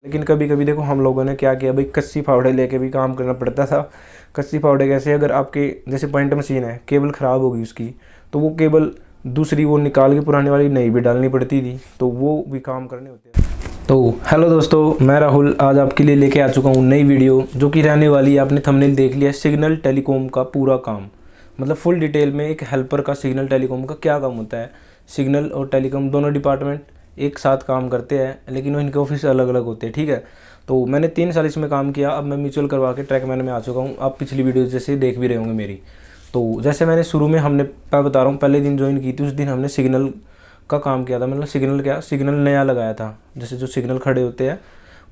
लेकिन कभी कभी देखो हम लोगों ने क्या किया भाई, कस्सी फावड़े लेके भी काम करना पड़ता था। कस्सी फावड़े कैसे, अगर आपके जैसे पॉइंट मशीन है, केबल ख़राब होगी उसकी, तो वो केबल दूसरी वो निकाल के पुरानी वाली नई भी डालनी पड़ती थी, तो वो भी काम करने होते हैं। तो हेलो दोस्तों, मैं राहुल आज आपके लिए लेके आ चुका हूँ नई वीडियो, जो कि रहने वाली है, आपने थंबनेल देख लिया, सिग्नल टेलीकॉम का पूरा काम। मतलब फुल डिटेल में एक हेल्पर का सिग्नल टेलीकॉम का क्या काम होता है। सिग्नल और टेलीकॉम दोनों डिपार्टमेंट एक साथ काम करते हैं, लेकिन इनके ऑफिस अलग अलग होते हैं, ठीक है। तो मैंने 3 साल इसमें काम किया, अब मैं म्यूचुअल करवा के ट्रैकमैन में आ चुका हूँ। आप पिछली वीडियो जैसे देख भी रहे होंगे मेरी। तो जैसे मैंने शुरू में मैं बता रहा हूँ, पहले दिन ज्वाइन की थी, उस दिन हमने सिग्नल का काम किया था। मतलब सिग्नल नया लगाया था, जैसे जो सिग्नल खड़े होते हैं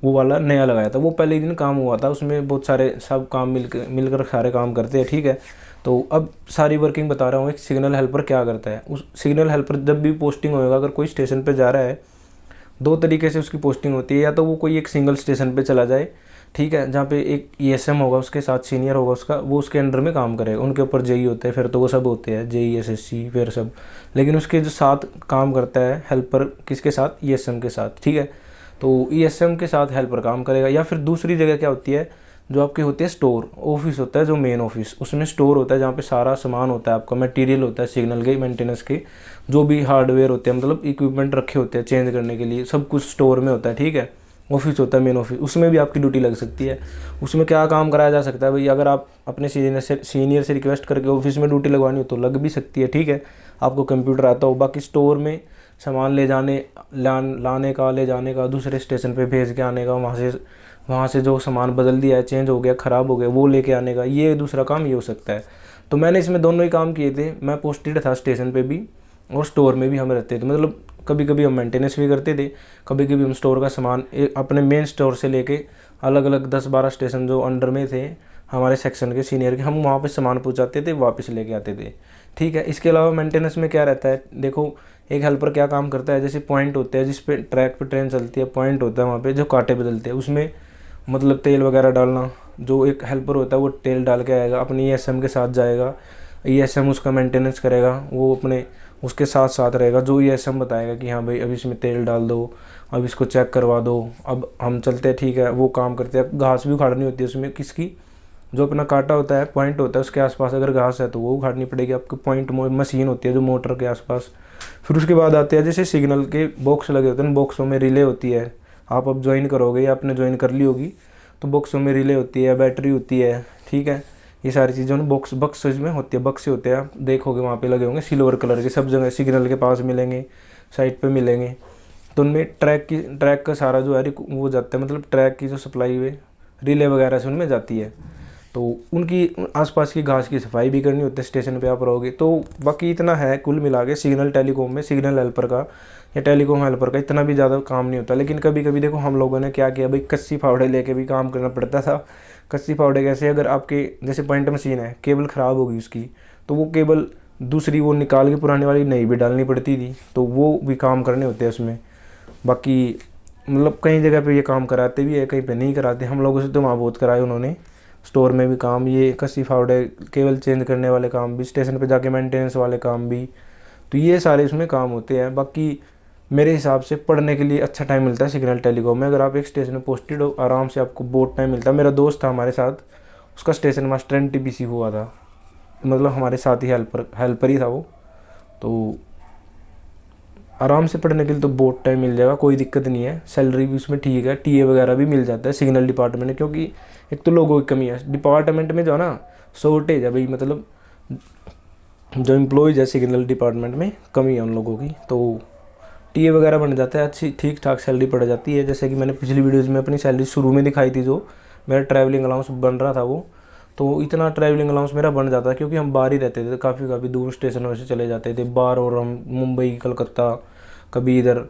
वो वाला नया लगाया था। वो पहले दिन काम हुआ था, उसमें बहुत सारे सब काम मिलकर सारे काम करते हैं, ठीक है। तो अब सारी वर्किंग बता रहा हूँ, एक सिग्नल हेल्पर क्या करता है। उस सिग्नल हेल्पर जब भी पोस्टिंग होएगा, अगर कोई स्टेशन पे जा रहा है, 2 तरीके से उसकी पोस्टिंग होती है। या तो वो कोई एक सिंगल स्टेशन पे चला जाए, ठीक है, जहाँ पे एक ईएसएम होगा, उसके साथ सीनियर होगा उसका, वो उसके अंडर में काम करेगा। उनके ऊपर जेई होते हैं, फिर तो वो सब होते हैं जेई एसएससी फिर सब। लेकिन उसके जो साथ काम करता है हेल्पर, किसके साथ, ईएसएम के साथ, ठीक है। तो ईएसएम के साथ हेल्पर काम करेगा। या फिर दूसरी जगह क्या होती है, जो आपकी होती है स्टोर ऑफिस होता है, जो मेन ऑफिस, उसमें स्टोर होता है जहाँ पे सारा सामान होता है, आपका मटेरियल होता है सिग्नल के मेंटेनेंस के, जो भी हार्डवेयर होते हैं, मतलब इक्विपमेंट रखे होते हैं चेंज करने के लिए, सब कुछ स्टोर में होता है, ठीक है। ऑफिस होता है मेन ऑफिस, उसमें भी आपकी ड्यूटी लग सकती है। उसमें क्या काम कराया जा सकता है भाई, अगर आप अपने सीनियर से रिक्वेस्ट करके ऑफिस में ड्यूटी लगवानी हो तो लग भी सकती है, ठीक है, आपको कंप्यूटर आता हो। बाकी स्टोर में सामान लाने का, ले जाने का, दूसरे स्टेशन पे भेज के आने का, वहाँ से जो सामान बदल दिया है, चेंज हो गया, ख़राब हो गया, वो लेके आने का, ये दूसरा काम ये हो सकता है। तो मैंने इसमें दोनों ही काम किए थे। मैं पोस्टेड था स्टेशन पे भी और स्टोर में भी हम रहते थे। मतलब कभी कभी हम मेंटेनेंस भी करते थे, कभी कभी हम स्टोर का सामान अपने मेन स्टोर से लेके अलग अलग 10-12 स्टेशन जो अंडर में थे हमारे सेक्शन के सीनियर के, हम वहाँ पे सामान पहुँचाते थे, वापस लेके आते थे, ठीक है। इसके अलावा मेंटेनेंस में क्या रहता है, देखो एक हेल्पर क्या काम करता है, जैसे पॉइंट होते हैं जिस पे ट्रैक पे ट्रेन चलती है, पॉइंट होता है वहाँ पे जो कांटे बदलते हैं, उसमें मतलब तेल वगैरह डालना। जो एक हेल्पर होता है वो तेल डाल के आएगा, अपनी ईएसएम के साथ जाएगा, ईएसएम उसका मेंटेनेंस करेगा, वो अपने उसके साथ साथ रहेगा। जो ईएसएम बताएगा कि हाँ भाई अब इसमें तेल डाल दो, अब इसको चेक करवा दो, अब हम चलते हैं, ठीक है, वो काम करते हैं। घास भी उखाड़नी होती है उसमें, किसकी, जो अपना कांटा होता है, पॉइंट होता है, उसके आसपास अगर घास है तो वो उखाड़नी पड़ेगी आपको। पॉइंट मशीन होती है जो मोटर के आसपास। फिर उसके बाद आते हैं जैसे सिग्नल के बॉक्स लगे होते हैं, बॉक्सों में रिले होती है। आप अब ज्वाइन करोगे या आपने ज्वाइन कर ली होगी, तो बॉक्सों में रिले होती है, बैटरी होती है, ठीक है। ये सारी चीज़ें ना बक्स में होती है, बक्से होते हैं, आप देखोगे वहाँ पे लगे होंगे सिल्वर कलर के, सब जगह सिग्नल के पास मिलेंगे, साइड पे मिलेंगे। तो उनमें ट्रैक का सारा जो है वो जाता है, मतलब ट्रैक की जो सप्लाई हुई रिले वगैरह से उनमें जाती है। तो उनकी आसपास की घास की सफाई भी करनी होती है स्टेशन पे आप रहोगे तो। बाकी इतना है कुल मिला के सिग्नल टेलीकॉम में, सिग्नल हेल्पर का या टेलीकॉम हेल्पर का इतना भी ज़्यादा काम नहीं होता। लेकिन कभी कभी देखो हम लोगों ने क्या किया भाई, कस्सी फावड़े लेके भी काम करना पड़ता था। कस्सी फावड़े कैसे, अगर आपके जैसे पॉइंट मशीन है, केबल ख़राब होगी उसकी, तो वो केबल दूसरी वो निकाल के पुरानी वाली नई भी डालनी पड़ती थी, तो वो भी काम करने होते हैं उसमें। बाकी मतलब कई जगह पे ये काम कराते भी है, कहीं पे नहीं कराते। हम लोगों से तो वहाँ बहुत कराए उन्होंने, स्टोर में भी काम, ये कस्सी फावड़े केबल चेंज करने वाले काम भी, स्टेशन पे जाके मेंटेनेंस वाले काम भी, तो ये सारे इसमें काम होते हैं। बाकी मेरे हिसाब से पढ़ने के लिए अच्छा टाइम मिलता है सिग्नल टेलीकॉम में। अगर आप एक स्टेशन में पोस्टेड हो, आराम से आपको बहुत टाइम मिलता है। मेरा दोस्त था हमारे साथ, उसका स्टेशन मास्टर एनटीपीसी हुआ था, मतलब हमारे साथ ही हेल्पर ही था वो। तो आराम से पढ़ने के लिए तो बहुत टाइम मिल जाएगा, कोई दिक्कत नहीं है। सैलरी भी उसमें ठीक है, टीए वगैरह भी मिल जाता है सिग्नल डिपार्टमेंट में, क्योंकि एक तो लोगों की कमी है डिपार्टमेंट में, जो है ना शॉर्टेज है भाई, मतलब जो एम्प्लॉयज़ है सिग्नल डिपार्टमेंट में कमी है उन लोगों की। तो टीए वगैरह बन जाता है, अच्छी ठीक ठाक सैलरी पड़ जाती है। जैसे कि मैंने पिछली वीडियोज़ में अपनी सैलरी शुरू में दिखाई थी, जो मेरा ट्रैवलिंग अलाउंस बन रहा था वो, तो इतना ट्रैवलिंग अलाउंस मेरा बन जाता है क्योंकि हम बाहर ही रहते थे, काफ़ी दूर स्टेशनों से चले जाते थे बाहर। और हम मुंबई कलकत्ता, कभी इधर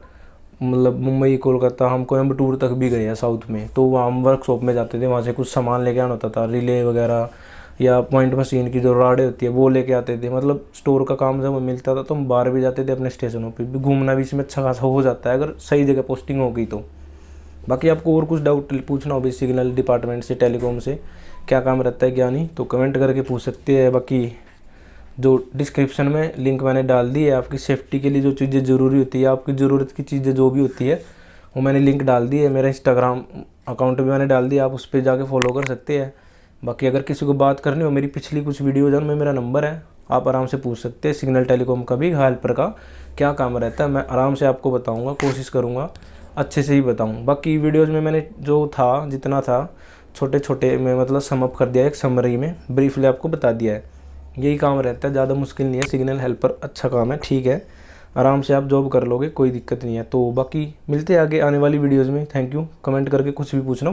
मतलब मुंबई कोलकाता, हम कोयम्बटूर तक भी गए हैं साउथ में। तो वहाँ हम वर्कशॉप में जाते थे, वहाँ से कुछ सामान लेके आना होता था, रिले वगैरह या पॉइंट मशीन की जो राडें होती है वो लेके आते थे। मतलब स्टोर का काम जब मिलता था तो हम बाहर भी जाते थे, अपने स्टेशनों पे भी घूमना भी इसमें अच्छा खासा हो जाता है अगर सही जगह पोस्टिंग हो गई तो। बाकी आपको और कुछ डाउट पूछना हो भी सिग्नल डिपार्टमेंट से, टेलीकॉम से क्या काम रहता है क्या नहीं, तो कमेंट करके पूछ सकते हैं। बाकी जो डिस्क्रिप्शन में लिंक मैंने डाल दी है, आपकी सेफ्टी के लिए जो चीज़ें ज़रूरी होती है, आपकी ज़रूरत की चीज़ें जो भी होती है वो मैंने लिंक डाल दी है, मेरा इंस्टाग्राम अकाउंट भी मैंने डाल दिया, आप उस पर जाके फॉलो कर सकते हैं। बाकी अगर किसी को बात करनी हो, मेरी पिछली कुछ वीडियोज़ में मेरा नंबर है, आप आराम से पूछ सकते हैं। सिग्नल टेलीकॉम का भी हेल्पर का क्या काम रहता है, मैं आराम से आपको बताऊंगा, कोशिश करूंगा अच्छे से ही बताऊं। बाकी वीडियोज़ में मैंने जो था, जितना था छोटे छोटे में मतलब सम अप कर दिया, एक समरी में ब्रीफली आपको बता दिया है। यही काम रहता है, ज़्यादा मुश्किल नहीं है। सिग्नल हेल्पर अच्छा काम है, ठीक है, आराम से आप जॉब कर लोगे, कोई दिक्कत नहीं है। तो बाकी मिलते हैं आगे आने वाली वीडियोज़ में। Thank you. कमेंट करके कुछ भी पूछना।